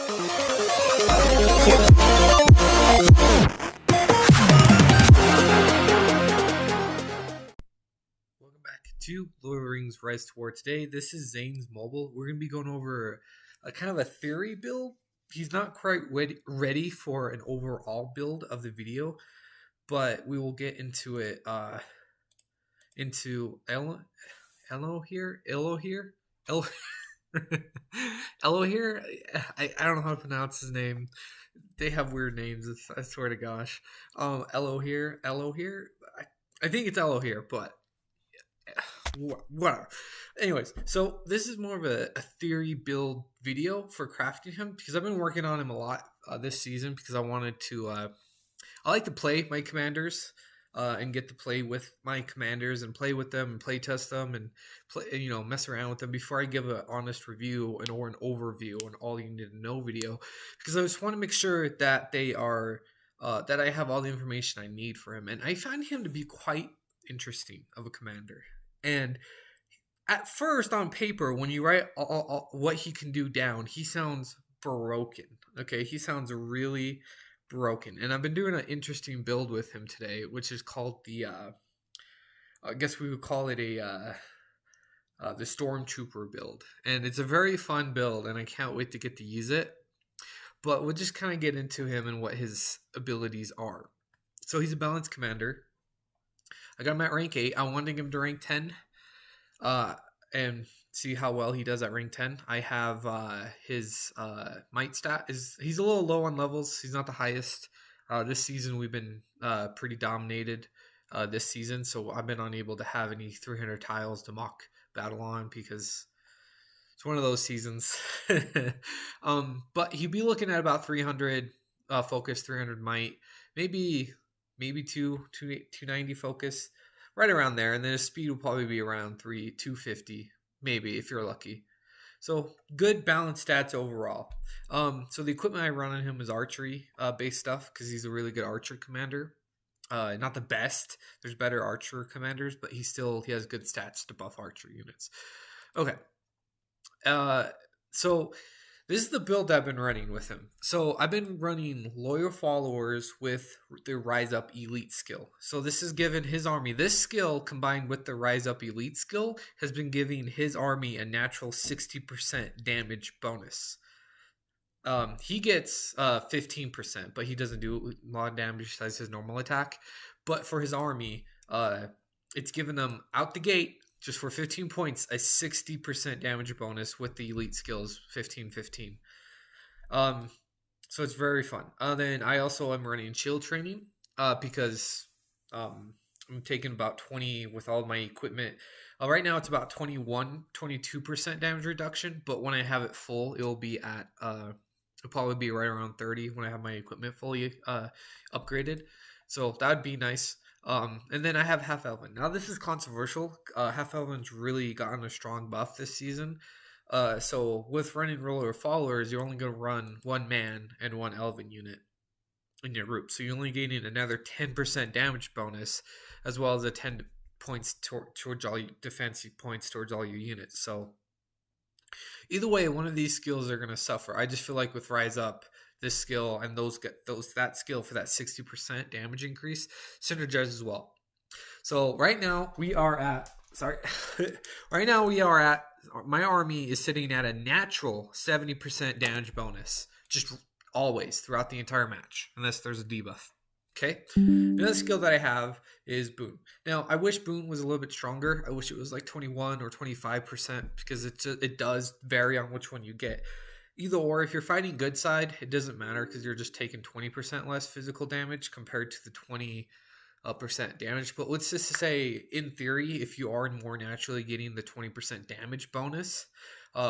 Welcome back to Lord of the Rings Rise to War. Today, this is Zane's mobile. We're going to be going over a kind of a theory build. He's not quite ready for an overall build of the video, but we will get into it, into Elrohir? Elrohir? I don't know how to pronounce his name. They have weird names, I swear to gosh. Elrohir? I think it's Elrohir, but whatever. Anyways, so this is more of a theory build video for crafting him because I've been working on him a lot this season because I wanted to I like to play my commanders and get to play with my commanders and play with them and play test them and play, mess around with them before I give an honest review or an overview and all you need to know video, because I just want to make sure that they are that I have all the information I need for him. And I find him to be quite interesting of a commander. And at first, on paper, when you write all what he can do down, he sounds broken. Okay, he sounds really broken. And I've been doing an interesting build with him today, which is called the I guess we would call it the Stormtrooper build. And it's a very fun build, and I can't wait to get to use it. But we'll just kind of get into him and what his abilities are. So he's a balanced commander. I got him at rank 8. I wanted him to rank 10 and see how well he does at rank 10. I have his might stat. He's a little low on levels. He's not the highest. This season we've been pretty dominated this season, so I've been unable to have any 300 tiles to mock battle on because it's one of those seasons. But he'd be looking at about 300 focus, 300 might, maybe 290 focus, right around there, and then his speed will probably be around 250, maybe if you're lucky. So good balanced stats overall. So the equipment I run on him is archery based stuff because he's a really good archer commander. Not the best. There's better archer commanders, but he has good stats to buff archer units. Okay. So this is the build I've been running with him. So I've been running loyal followers with the Rise Up Elite skill. So this has given his army, this skill combined with the Rise Up Elite skill has been giving his army a natural 60% damage bonus. He gets 15%, but he doesn't do a lot of damage besides his normal attack. But for his army, it's given them out the gate, just for 15 points, a 60% damage bonus with the elite skills 15-15. So it's very fun. Then I also am running shield training because I'm taking about 20 with all my equipment. Right now it's about 22% damage reduction, but when I have it full, it'll be at it'll probably be right around 30 when I have my equipment fully upgraded. So that would be nice. And then I have Half Elven. Now this is controversial. Half Elven's really gotten a strong buff this season. So with running roller followers, you're only going to run one man and one Elven unit in your group. So you're only gaining another 10% damage bonus, as well as a 10 points towards all your defensive points towards all your units. So either way, one of these skills are going to suffer. I just feel like with Rise Up, this skill and that skill for that 60% damage increase synergize as well. So right now we are at my army is sitting at a natural 70% damage bonus, just always throughout the entire match, unless there's a debuff. Okay. Another skill that I have is Boon. Now I wish Boon was a little bit stronger. I wish it was like 21 or 25% because it does vary on which one you get. Either or, if you're fighting good side, it doesn't matter because you're just taking 20% less physical damage compared to the 20% damage. But let's just say, in theory, if you are more naturally getting the 20% damage bonus,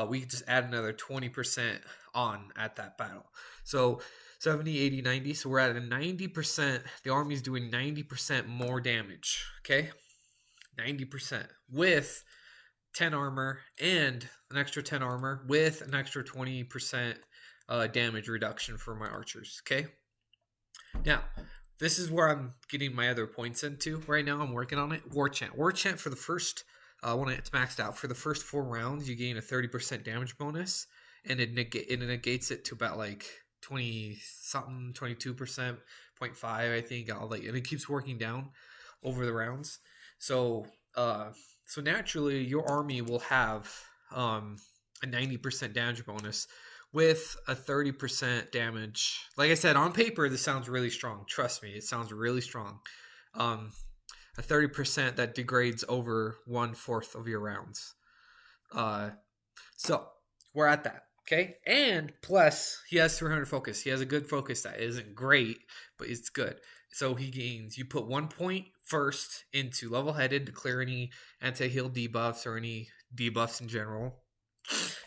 we could just add another 20% on at that battle. So 70, 80, 90. So we're at a 90%. The army's doing 90% more damage. Okay? 90% with 10 armor and an extra 10 armor with an extra 20% damage reduction for my archers. Okay. Now, this is where I'm getting my other points into right now. I'm working on it. War Chant. War Chant for the first, when it's maxed out, for the first 4 rounds, you gain a 30% damage bonus. and it negates it to about like 20 something, 22%, 0.5, I think. And it keeps working down over the rounds. So so naturally your army will have a 90% damage bonus with a 30% damage. Like I said, on paper this sounds really strong. Trust me, it sounds really strong. A 30% that degrades over 1/4 of your rounds. So we're at that. Okay, and plus he has 300 focus. He has a good focus that isn't great, but it's good. So he gains. You put 1 point first into level-headed to clear any anti-heal debuffs or any debuffs in general,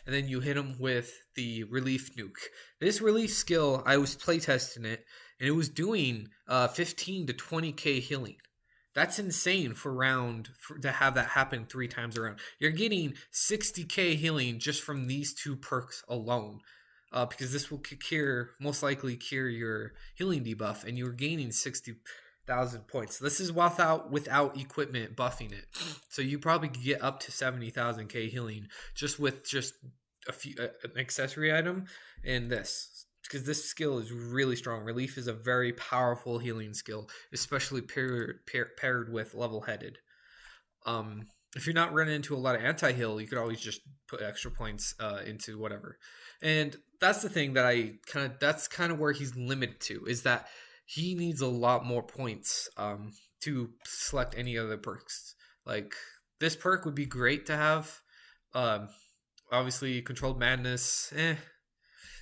and then you hit him with the relief nuke. This relief skill, I was playtesting it, and it was doing 15 to 20k healing. That's insane to have that happen 3 times around. You're getting 60k healing just from these 2 perks alone, because this will most likely cure your healing debuff, and you're gaining 60,000 points. This is without equipment buffing it, so you probably could get up to 70,000k healing just with a few an accessory item and this. Because this skill is really strong. Relief is a very powerful healing skill, especially paired with level-headed. If you're not running into a lot of anti-heal, you could always just put extra points into whatever. And that's the thing that that's kind of where he's limited to, is that he needs a lot more points to select any other perks. Like, this perk would be great to have. Obviously, Controlled Madness,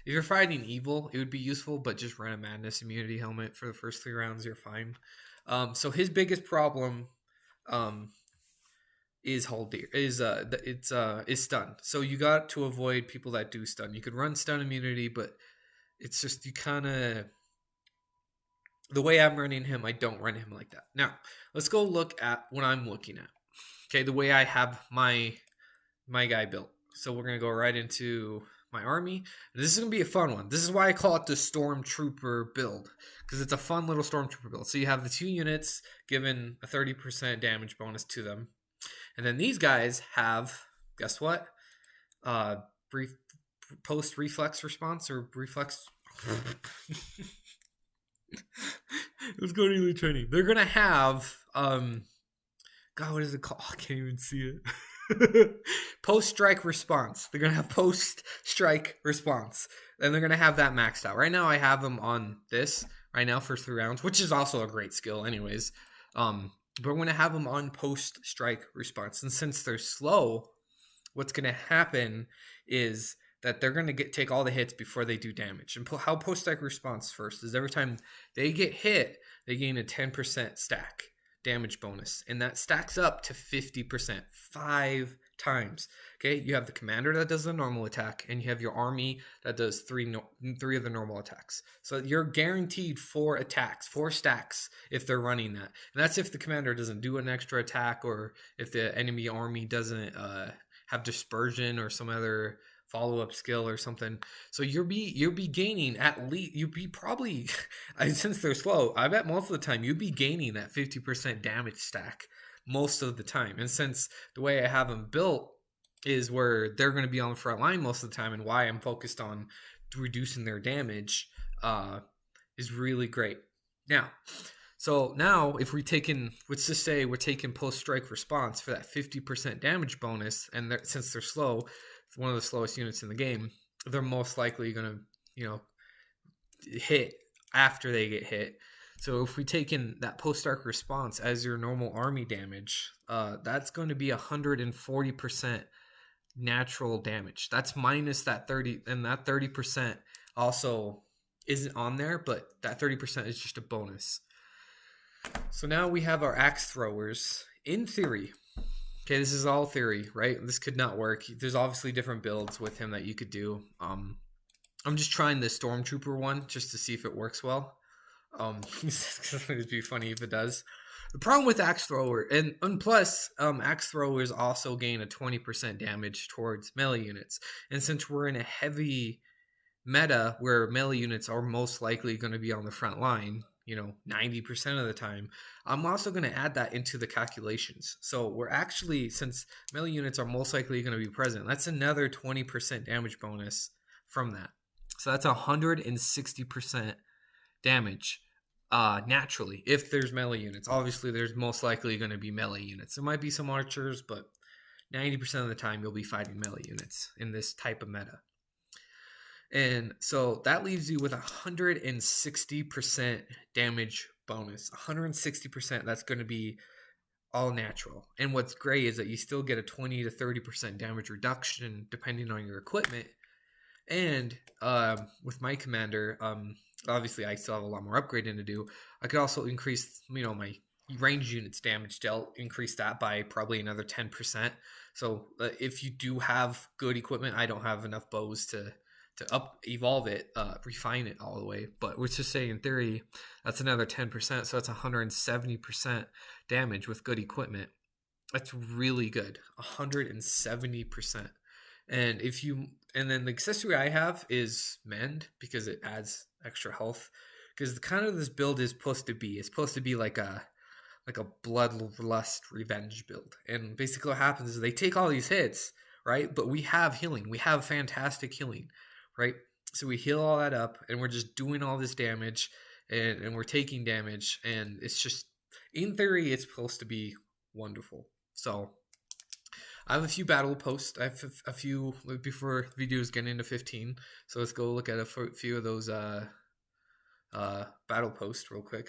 If you're fighting evil, it would be useful, but just run a Madness Immunity Helmet for the first 3 rounds, you're fine. So his biggest problem is stun. So you got to avoid people that do stun. You could run stun immunity, but it's just the way I'm running him, I don't run him like that. Now, let's go look at what I'm looking at. Okay, the way I have my guy built. So we're going to go right into my army. This is going to be a fun one. This is why I call it the Stormtrooper build, because it's a fun little Stormtrooper build. So you have the 2 units given a 30% damage bonus to them. And then these guys have, guess what? Post reflex response or reflex. Let's go to elite training. They're going to have, God, what is it called? I can't even see it. Post-strike response. They're going to have post-strike response. And they're going to have that maxed out. Right now, I have them on this right now, first 3 rounds, which is also a great skill anyways. But we're going to have them on post-strike response. And since they're slow, what's going to happen is that they're going to take all the hits before they do damage. And how post-strike response first is every time they get hit, they gain a 10% stack damage bonus, and that stacks up to 50% 5 times. Okay, you have the commander that does the normal attack, and you have your army that does 3 of the normal attacks. So you're guaranteed 4 attacks, 4 stacks if they're running that. And that's if the commander doesn't do an extra attack, or if the enemy army doesn't have dispersion or some other follow-up skill or something. So you'll be gaining at least, probably since they're slow, I bet most of the time you'd be gaining that 50% damage stack most of the time. And since the way I have them built is where they're going to be on the front line most of the time, and why I'm focused on reducing their damage is really great. Now if let's just say we're taking post-strike response for that 50% damage bonus, and since they're slow, one of the slowest units in the game, they're most likely going to, hit after they get hit. So if we take in that post-strike response as your normal army damage, that's going to be 140% natural damage. That's minus that 30, and that 30% also isn't on there, but that 30% is just a bonus. So now we have our axe throwers. In theory, okay, this is all theory, right? This could not work. There's obviously different builds with him that you could do. I'm just trying the Stormtrooper one just to see if it works well. It'd be funny if it does. The problem with Axe Thrower, and plus, Axe Throwers also gain a 20% damage towards melee units. And since we're in a heavy meta where melee units are most likely going to be on the front line, 90% of the time, I'm also going to add that into the calculations. So we're actually, since melee units are most likely going to be present, that's another 20% damage bonus from that. So that's 160% damage naturally if there's melee units. Obviously, there's most likely going to be melee units. There might be some archers, but 90% of the time you'll be fighting melee units in this type of meta. And so that leaves you with 160% damage bonus. 160%, that's going to be all natural. And what's great is that you still get a 20 to 30% damage reduction depending on your equipment. And with my commander, obviously I still have a lot more upgrading to do. I could also increase, my range units damage dealt, increase that by probably another 10%. So if you do have good equipment, I don't have enough bows to evolve it, refine it all the way. But we're just saying in theory, that's another 10%. So that's 170% damage with good equipment. That's really good. 170%. And then the accessory I have is Mend, because it adds extra health. Because kind of this build is supposed to be, like a bloodlust revenge build. And basically what happens is they take all these hits, right? But we have healing. We have fantastic healing, right? So we heal all that up, and we're just doing all this damage, and we're taking damage, and it's just, in theory, it's supposed to be wonderful. So I have a few battle posts. I have a few before videos get into 15. So let's go look at a few of those battle posts real quick.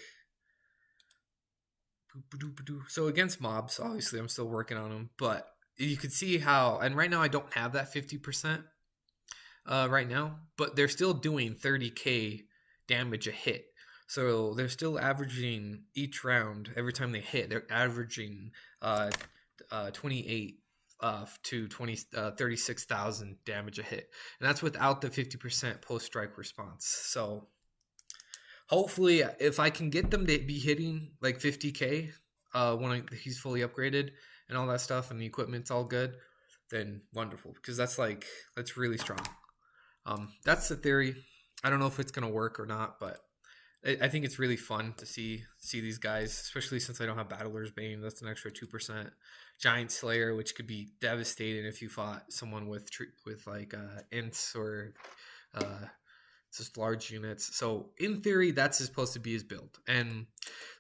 So against mobs, obviously I'm still working on them, but you can see how, and right now I don't have that 50% right now, but they're still doing 30k damage a hit. So they're still averaging each round, every time they hit, they're averaging 28 to 36,000 damage a hit. And that's without the 50% post-strike response. So hopefully, if I can get them to be hitting like 50k when he's fully upgraded and all that stuff, and the equipment's all good, then wonderful, because that's really strong. That's the theory. I don't know if it's gonna work or not, but I think it's really fun to see these guys, especially since I don't have Battler's Bane. That's an extra 2%. Giant Slayer, which could be devastating if you fought someone with like ints or just large units. So in theory, that's supposed to be his build. And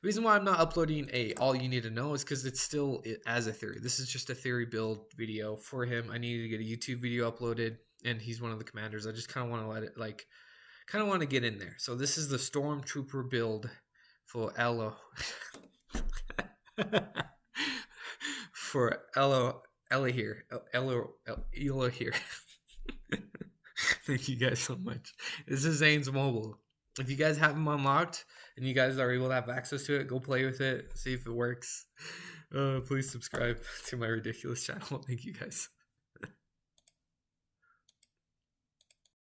the reason why I'm not uploading all you need to know is because it's still as a theory. This is just a theory build video for him. I needed to get a YouTube video uploaded, and he's one of the commanders. I just kind of want to let it kind of want to get in there. So this is the Stormtrooper build for Elrohir. Elrohir. Thank you guys so much. This is Zane's Mobile. If you guys have him unlocked and you guys are able to have access to it, go play with it, see if it works. Please subscribe to my ridiculous channel. Thank you guys.